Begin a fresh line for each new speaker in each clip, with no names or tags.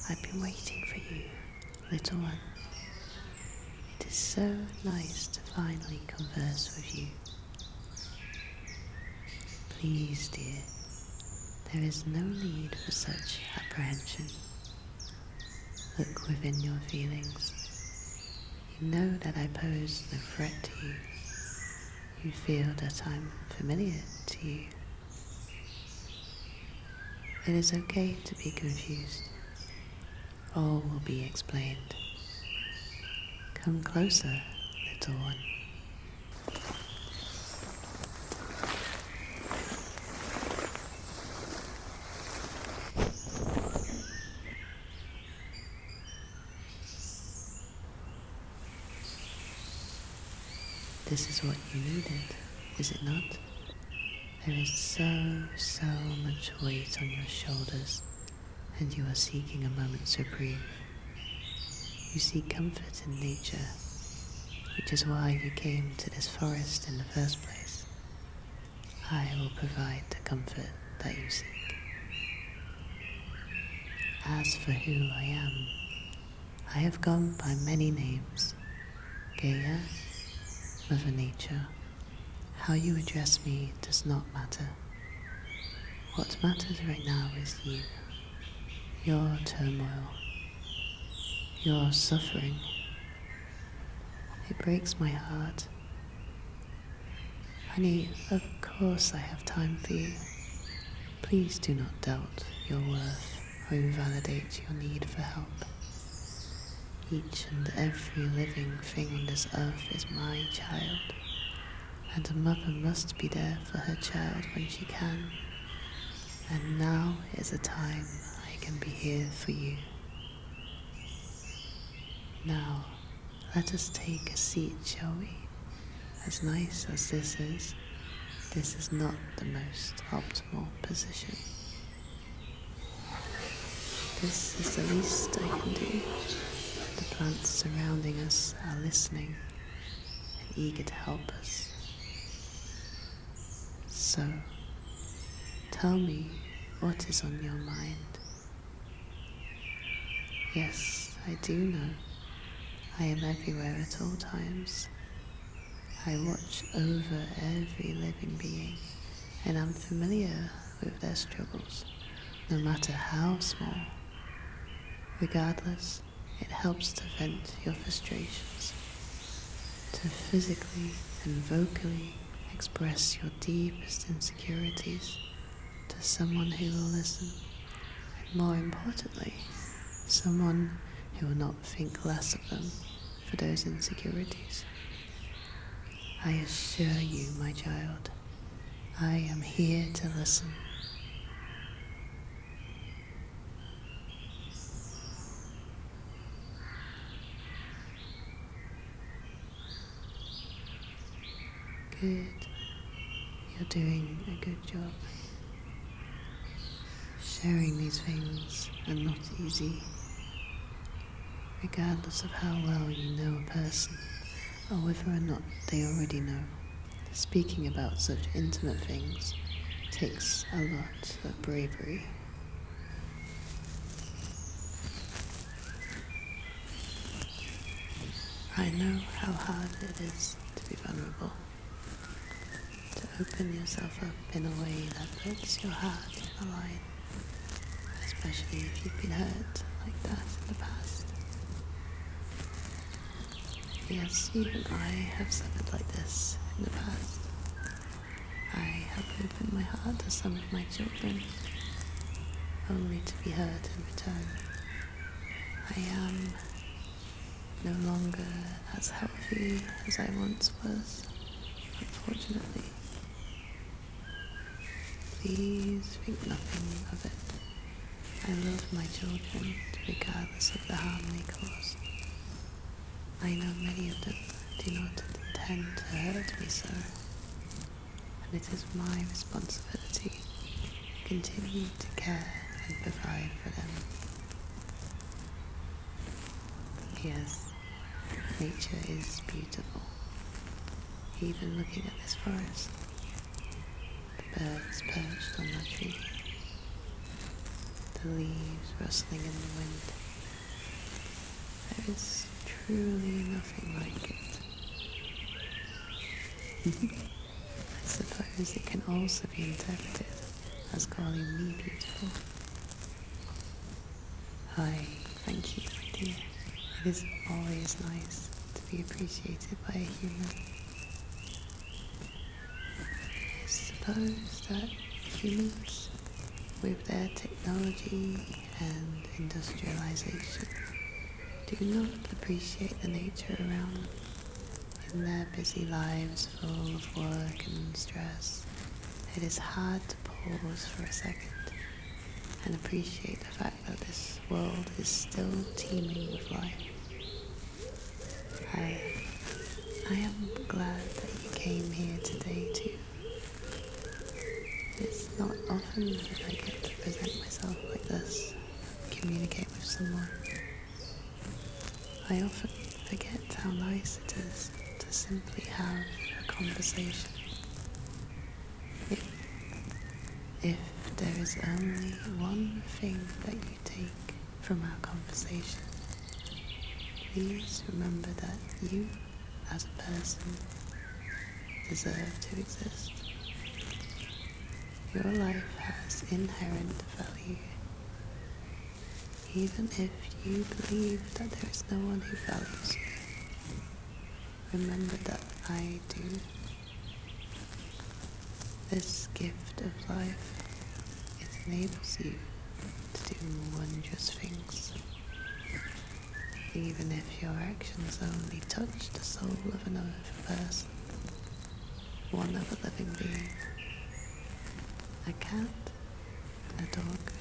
I've been waiting for you, little one. It is so nice to finally converse with you. Please, dear, there is no need for such apprehension. Look within your feelings. You know that I pose no threat to you. You feel that I'm familiar to you. It is okay to be confused. All will be explained. Come closer, little one. This is what you needed, is it not? There is so much weight on your shoulders, and you are seeking a moment's reprieve. You seek comfort in nature, which is why you came to this forest in the first place. I will provide the comfort that you seek. As for who I am, I have gone by many names. Gaia, Mother Nature. How you address me does not matter. What matters right now is you, your turmoil, your suffering. It breaks my heart. Honey, of course I have time for you. Please do not doubt your worth or invalidate your need for help. Each and every living thing on this earth is my child, and a mother must be there for her child when she can. And now is a time I can be here for you. Now, let us take a seat, shall we? As nice as this is not the most optimal position. This is the least I can do. The plants surrounding us are listening and eager to help us. So, tell me what is on your mind. Yes, I do know. I am everywhere at all times. I watch over every living being, and I'm familiar with their struggles, no matter how small. Regardless, it helps to vent your frustrations, to physically and vocally express your deepest insecurities to someone who will listen, and more importantly, someone who will not think less of them for those insecurities. I assure you, my child, I am here to listen. Good. You're doing a good job. Sharing these things are not easy. Regardless of how well you know a person, or whether or not they already know, speaking about such intimate things takes a lot of bravery. I know how hard it is to be vulnerable, to open yourself up in a way that puts your heart on the line, especially if you've been hurt like that in the past. Yes, even I have suffered like this in the past. I have opened my heart to some of my children, only to be hurt in return. I am no longer as healthy as I once was, unfortunately. Please think nothing of it. I love my children regardless of the harm they cause. I know many of them do not intend to hurt me so, and it is my responsibility to continue to care and provide for them. Yes, nature is beautiful. Even looking at this forest, the birds perched on that tree, the leaves rustling in the wind. There is truly nothing like it. I suppose it can also be interpreted as calling me beautiful. Thank you, my dear. It is always nice to be appreciated by a human. I suppose that humans, with their technology and industrialization, do not appreciate the nature around them. In their busy lives full of work and stress, it is hard to pause for a second and appreciate the fact that this world is still teeming with life. I am glad that you came here today too. It's not often that I get to present myself like this, communicate with someone. I often forget how nice it is to simply have a conversation. If there is only one thing that you take from our conversation, please remember that you, as a person, deserve to exist. Your life has inherent value. Even if you believe that there is no one who values you, remember that I do. This gift of life, it enables you to do wondrous things. Even if your actions only touch the soul of another person, one other living being. A cat, a dog,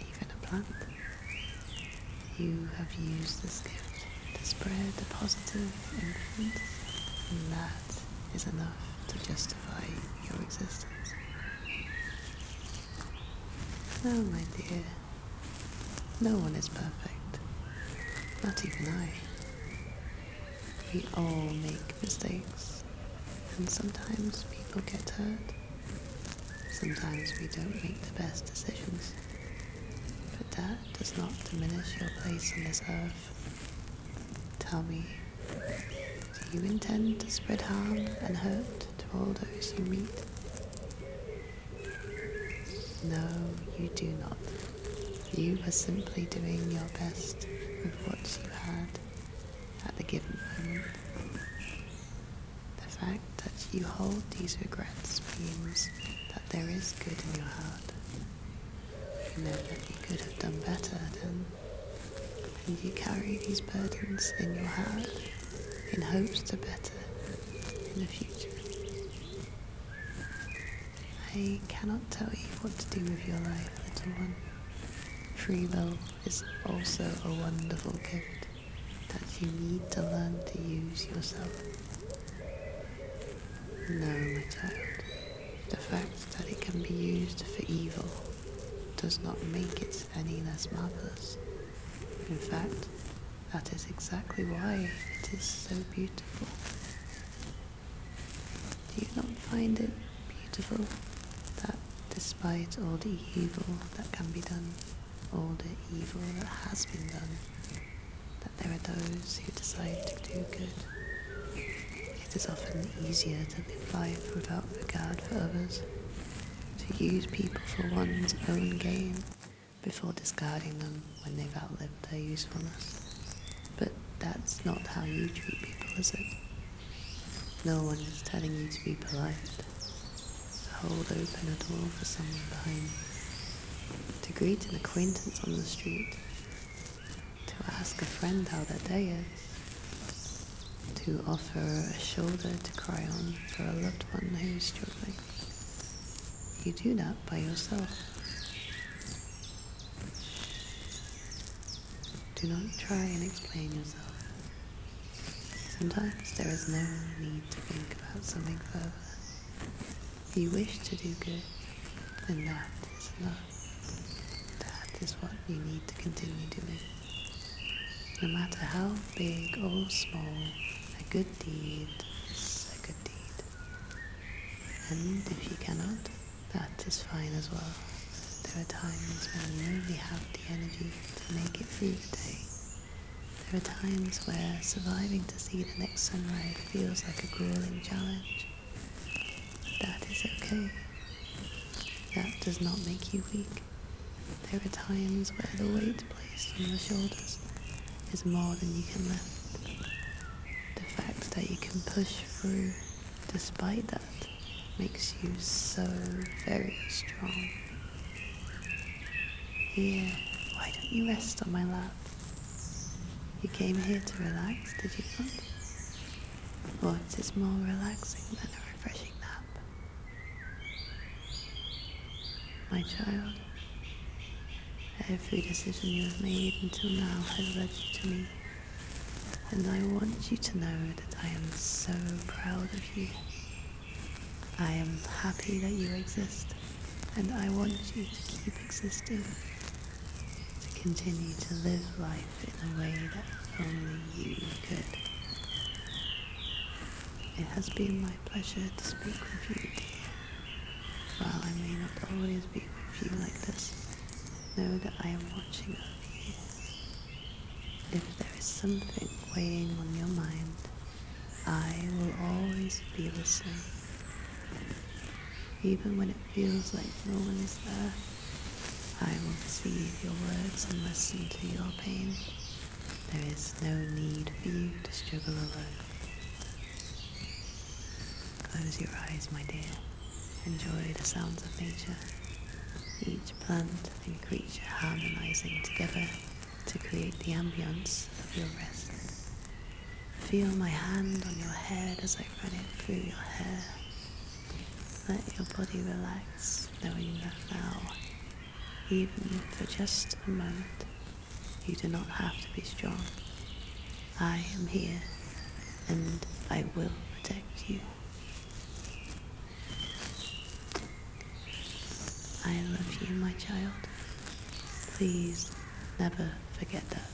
even a plant. You have used this gift to spread a positive influence, and that is enough to justify your existence. No, my dear, no one is perfect, not even I. We all make mistakes, and sometimes people get hurt. Sometimes we don't make the best decisions, but that does not diminish your place on this earth. Tell me, do you intend to spread harm and hurt to all those you meet? No, you do not. You are simply doing your best with what you had at the given moment. The fact that you hold these regrets means that there is good in your heart. You know that you could have done better then, and you carry these burdens in your heart in hopes to better in the future. I cannot tell you what to do with your life, little one. Free will is also a wonderful gift that you need to learn to use yourself. No, my child, the fact that it can be used for evil does not make it any less marvelous. In fact, that is exactly why it is so beautiful. Do you not find it beautiful that despite all the evil that can be done, all the evil that has been done, that there are those who decide to do good? It is often easier to live life without regard for others, to use people for one's own gain before discarding them when they've outlived their usefulness. But that's not how you treat people, is it? No one is telling you to be polite, to hold open a door for someone behind, to greet an acquaintance on the street, to ask a friend how their day is, to offer a shoulder to cry on for a loved one who is struggling. You do that by yourself. Do not try and explain yourself. Sometimes there is no need to think about something further. If you wish to do good, then that is enough. That is what you need to continue doing. No matter how big or small, a good deed is a good deed. And if you cannot, that is fine as well. There are times when you only have the energy to make it through the day. There are times where surviving to see the next sunrise feels like a grueling challenge. That is okay. That does not make you weak. There are times where the weight placed on your shoulders is more than you can lift. The fact that you can push through despite that makes you so very strong. Here, why don't you rest on my lap? You came here to relax, did you not? What is more relaxing than a refreshing nap? My child, every decision you have made until now has led you to me, and I want you to know that I am so proud of you. I am happy that you exist, and I want you to keep existing, to continue to live life in a way that only you could. It has been my pleasure to speak with you, dear. While I may not always be with you like this, know that I am watching over you. If there is something weighing on your mind, I will always be listening. Even when it feels like no one is there, I will receive your words and listen to your pain. There is no need for you to struggle alone. Close your eyes, my dear. Enjoy the sounds of nature. Each plant and creature harmonizing together to create the ambience of your rest. Feel my hand on your head as I run it through your hair. Let your body relax, knowing that now, even for just a moment, you do not have to be strong. I am here, and I will protect you. I love you, my child. Please never forget that.